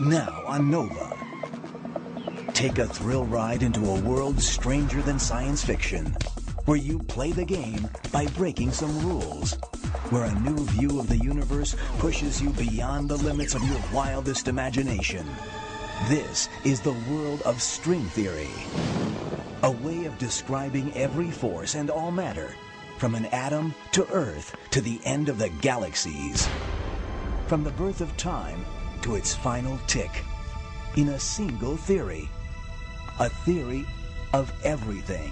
Now on Nova. Take a thrill ride into a world stranger than science fiction, where you play the game by breaking some rules, where a new view of the universe pushes you beyond the limits of your wildest imagination. This is the world of string theory, a way of describing every force and all matter, from an atom to Earth to the end of the galaxies, from the birth of time to its final tick, in a single theory, a theory of everything.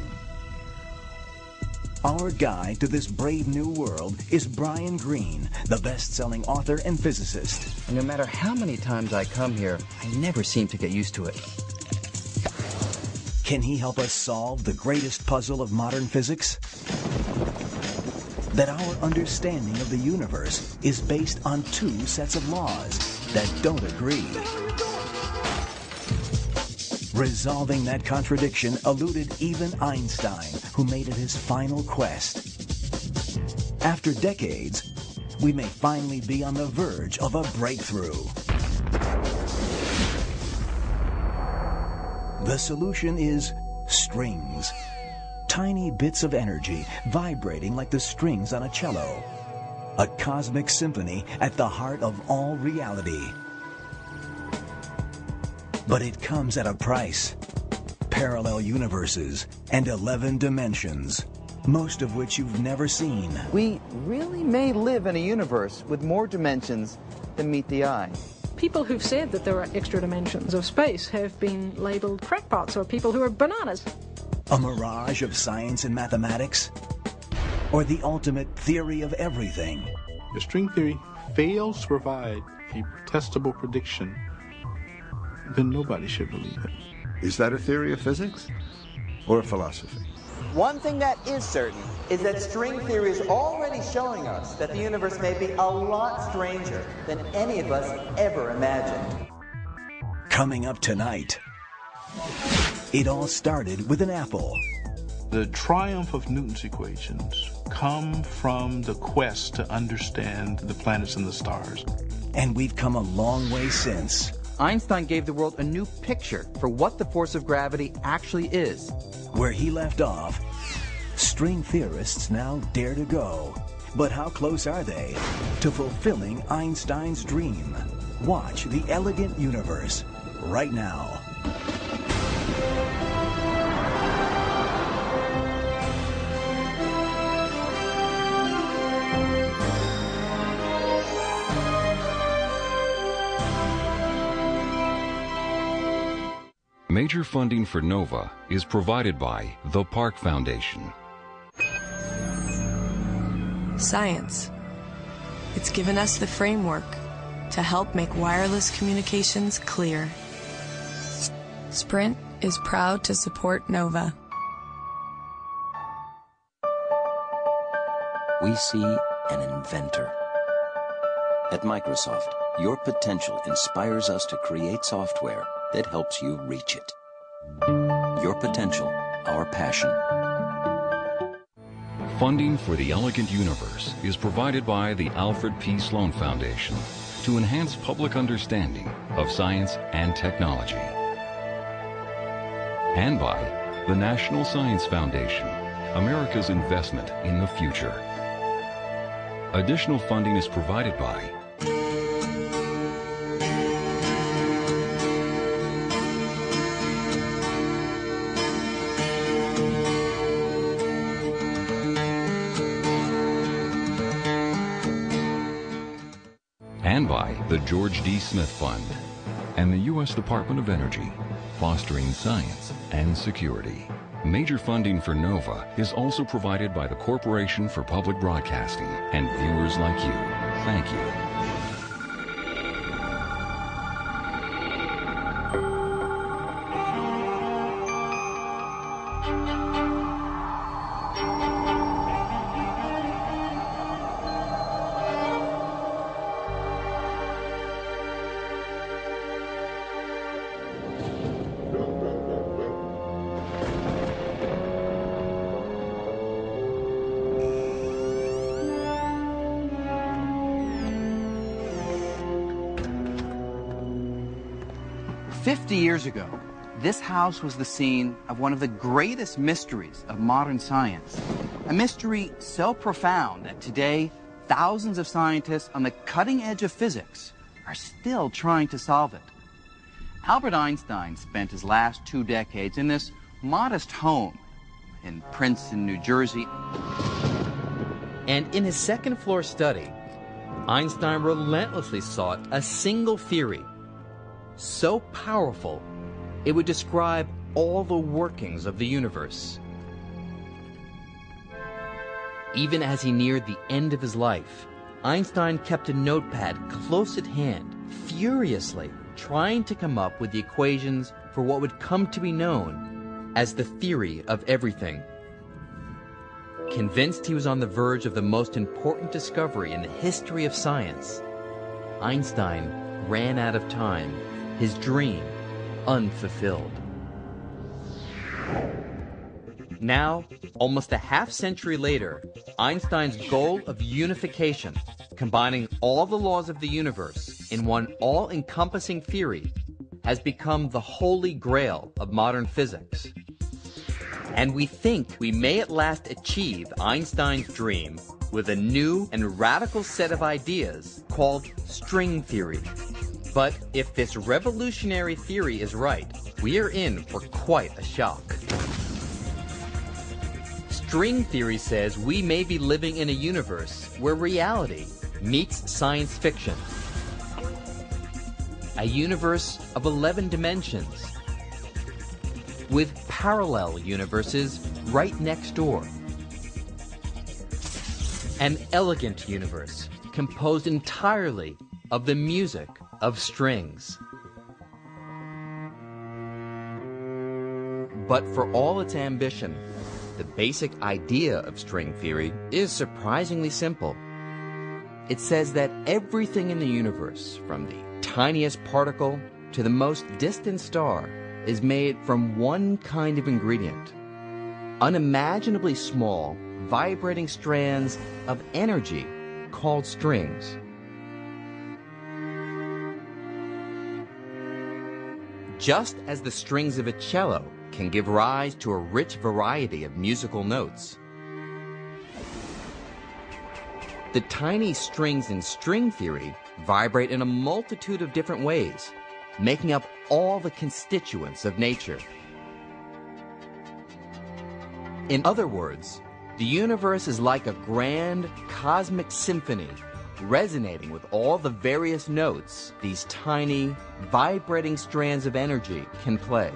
Our guide to this brave new world is Brian Greene, the best-selling author and physicist. And no matter how many times I come here, I never seem to get used to it. Can he help us solve the greatest puzzle of modern physics? That our understanding of the universe is based on two sets of laws that don't agree. Resolving that contradiction eluded even Einstein, who made it his final quest. After decades, we may finally be on the verge of a breakthrough. The solution is strings. Tiny bits of energy vibrating like the strings on a cello. A cosmic symphony at the heart of all reality. But it comes at a price. Parallel universes and 11 dimensions, most of which you've never seen. We really may live in a universe with more dimensions than meet the eye. People who've said that there are extra dimensions of space have been labeled crackpots or people who are bananas. A mirage of science and mathematics? Or the ultimate theory of everything? If string theory fails to provide a testable prediction, then nobody should believe it. Is that a theory of physics or a philosophy? One thing that is certain is that string theory is already showing us that the universe may be a lot stranger than any of us ever imagined. Coming up tonight. It all started with an apple. The triumph of Newton's equations come from the quest to understand the planets and the stars. And we've come a long way since. Einstein gave the world a new picture for what the force of gravity actually is. Where he left off, string theorists now dare to go. But how close are they to fulfilling Einstein's dream? Watch The Elegant Universe right now. Major funding for NOVA is provided by the Park Foundation. Science. It's given us the framework to help make wireless communications clear. Sprint is proud to support NOVA. We see an inventor. At Microsoft, your potential inspires us to create software that helps you reach it. Your potential, our passion. Funding for the Elegant Universe is provided by the Alfred P. Sloan Foundation to enhance public understanding of science and technology. And by the National Science Foundation, America's investment in the future. Additional funding is provided by the George D. Smith Fund and the U.S. Department of Energy, fostering science and security. Major funding for NOVA is also provided by the Corporation for Public Broadcasting and viewers like you. Thank you. 50 years ago, this house was the scene of one of the greatest mysteries of modern science. A mystery so profound that today, thousands of scientists on the cutting edge of physics are still trying to solve it. Albert Einstein spent his last 2 decades in this modest home in Princeton, New Jersey. And in his second-floor study, Einstein relentlessly sought a single theory, so powerful it would describe all the workings of the universe. Even as he neared the end of his life, Einstein kept a notepad close at hand, furiously trying to come up with the equations for what would come to be known as the theory of everything. Convinced he was on the verge of the most important discovery in the history of science, Einstein ran out of time, his dream unfulfilled. Now, almost a half-century later, Einstein's goal of unification, combining all the laws of the universe in one all-encompassing theory, has become the holy grail of modern physics. And we think we may at last achieve Einstein's dream with a new and radical set of ideas called string theory. But if this revolutionary theory is right, we are in for quite a shock. String theory says we may be living in a universe where reality meets science fiction. A universe of 11 dimensions, with parallel universes right next door. An elegant universe composed entirely of the music of strings. But for all its ambition, the basic idea of string theory is surprisingly simple. It says that everything in the universe, from the tiniest particle to the most distant star, is made from one kind of ingredient: unimaginably small, vibrating strands of energy called strings. Just as the strings of a cello can give rise to a rich variety of musical notes, the tiny strings in string theory vibrate in a multitude of different ways, making up all the constituents of nature. In other words, the universe is like a grand cosmic symphony, resonating with all the various notes these tiny, vibrating strands of energy can play.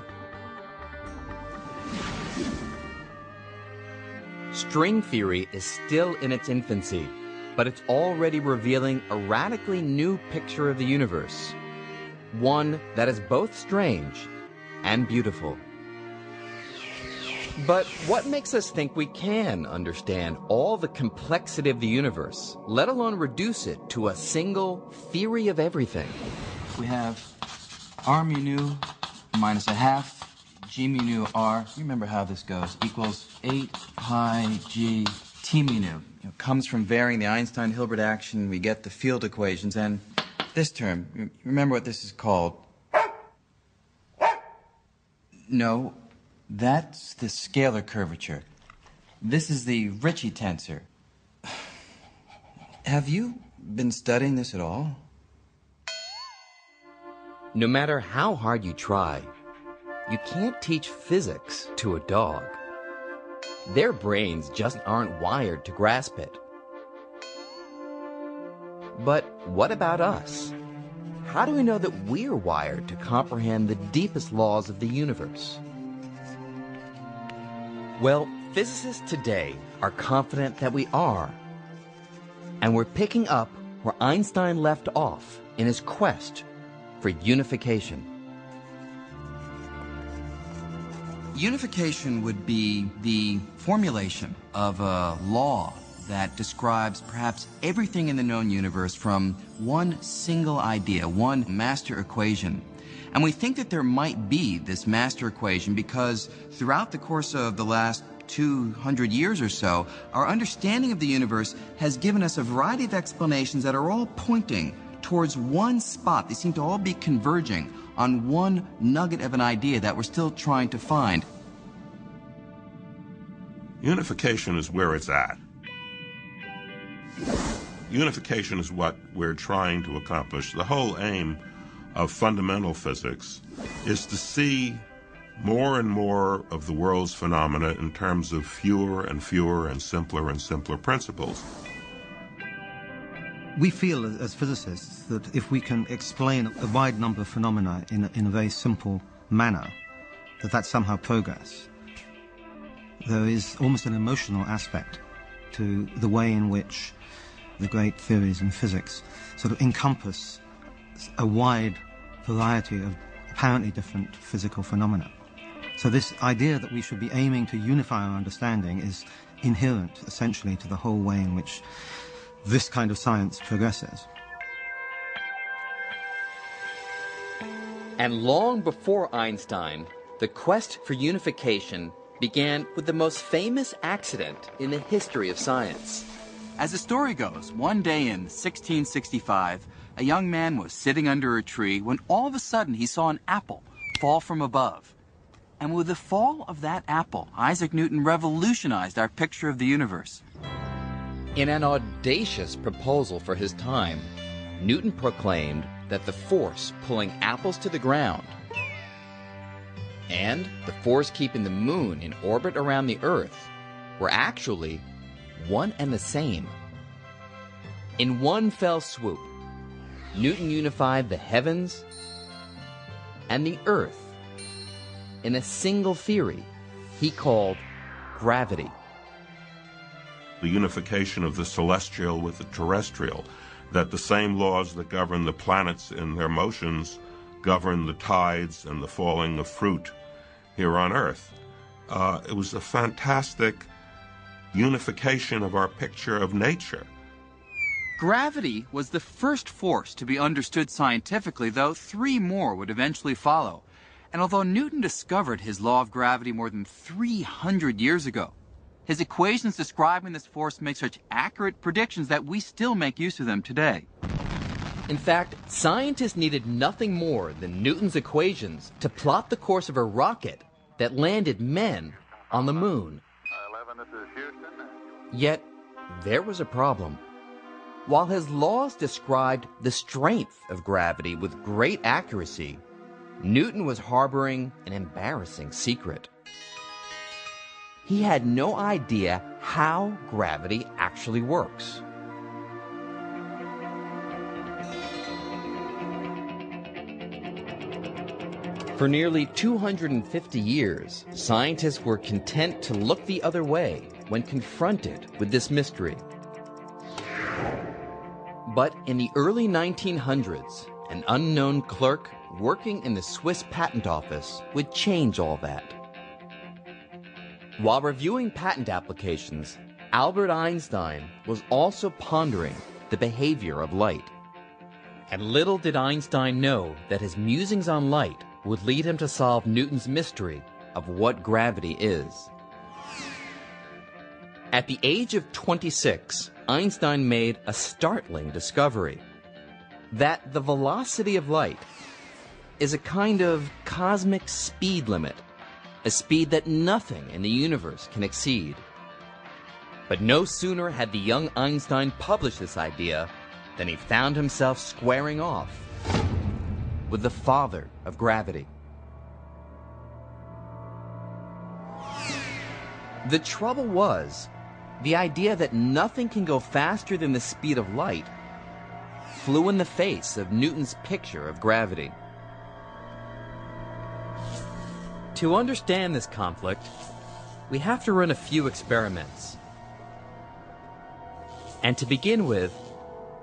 String theory is still in its infancy, but it's already revealing a radically new picture of the universe, one that is both strange and beautiful. But what makes us think we can understand all the complexity of the universe, let alone reduce it to a single theory of everything? We have r mu nu minus a half g mu nu r, you remember how this goes, equals 8 pi g t mu nu. It comes from varying the Einstein-Hilbert action, we get the field equations, and this term, you remember what this is called? No, that's the scalar curvature. This is the Ricci tensor. Have you been studying this at all? No matter how hard you try, you can't teach physics to a dog. Their brains just aren't wired to grasp it. But what about us? How do we know that we're wired to comprehend the deepest laws of the universe? Well, physicists today are confident that we are. And we're picking up where Einstein left off in his quest for unification. Unification would be the formulation of a law that describes perhaps everything in the known universe from one single idea, one master equation. And we think that there might be this master equation because throughout the course of the last 200 years or so, our understanding of the universe has given us a variety of explanations that are all pointing towards one spot. They seem to all be converging on one nugget of an idea that we're still trying to find. Unification is where it's at. Unification is what we're trying to accomplish. The whole aim of fundamental physics is to see more and more of the world's phenomena in terms of fewer and simpler principles. We feel as physicists that if we can explain a wide number of phenomena in a very simple manner, that's somehow progress. There is almost an emotional aspect to the way in which the great theories in physics sort of encompass a wide variety of apparently different physical phenomena. So this idea that we should be aiming to unify our understanding is inherent, essentially, to the whole way in which this kind of science progresses. And long before Einstein, the quest for unification began with the most famous accident in the history of science. As the story goes, one day in 1665, a young man was sitting under a tree when all of a sudden he saw an apple fall from above. And with the fall of that apple, Isaac Newton revolutionized our picture of the universe. In an audacious proposal for his time, Newton proclaimed that the force pulling apples to the ground and the force keeping the moon in orbit around the Earth were actually one and the same. In one fell swoop, Newton unified the heavens and the Earth in a single theory he called gravity. The unification of the celestial with the terrestrial, that the same laws that govern the planets in their motions govern the tides and the falling of fruit here on Earth. It was a fantastic unification of our picture of nature. Gravity was the first force to be understood scientifically, though 3 more would eventually follow. And although Newton discovered his law of gravity more than 300 years ago, his equations describing this force make such accurate predictions that we still make use of them today. In fact, scientists needed nothing more than Newton's equations to plot the course of a rocket that landed men on the moon. Yet, there was a problem. While his laws described the strength of gravity with great accuracy, Newton was harboring an embarrassing secret. He had no idea how gravity actually works. For nearly 250 years, scientists were content to look the other way when confronted with this mystery. But in the early 1900s, an unknown clerk working in the Swiss patent office would change all that. While reviewing patent applications, Albert Einstein was also pondering the behavior of light. And little did Einstein know that his musings on light would lead him to solve Newton's mystery of what gravity is. At the age of 26, Einstein made a startling discovery: that the velocity of light is a kind of cosmic speed limit, a speed that nothing in the universe can exceed. But no sooner had the young Einstein published this idea than he found himself squaring off with the father of gravity. The trouble was, the idea that nothing can go faster than the speed of light flew in the face of Newton's picture of gravity. To understand this conflict, we have to run a few experiments. And to begin with,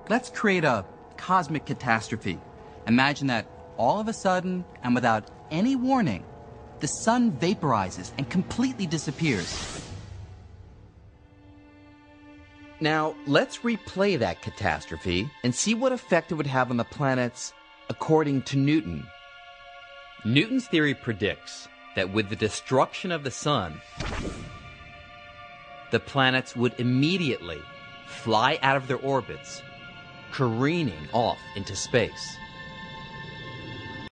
let's create a cosmic catastrophe. Imagine that all of a sudden, and without any warning, the sun vaporizes and completely disappears. Now, let's replay that catastrophe and see what effect it would have on the planets according to Newton. Newton's theory predicts that with the destruction of the sun, the planets would immediately fly out of their orbits careening off into space.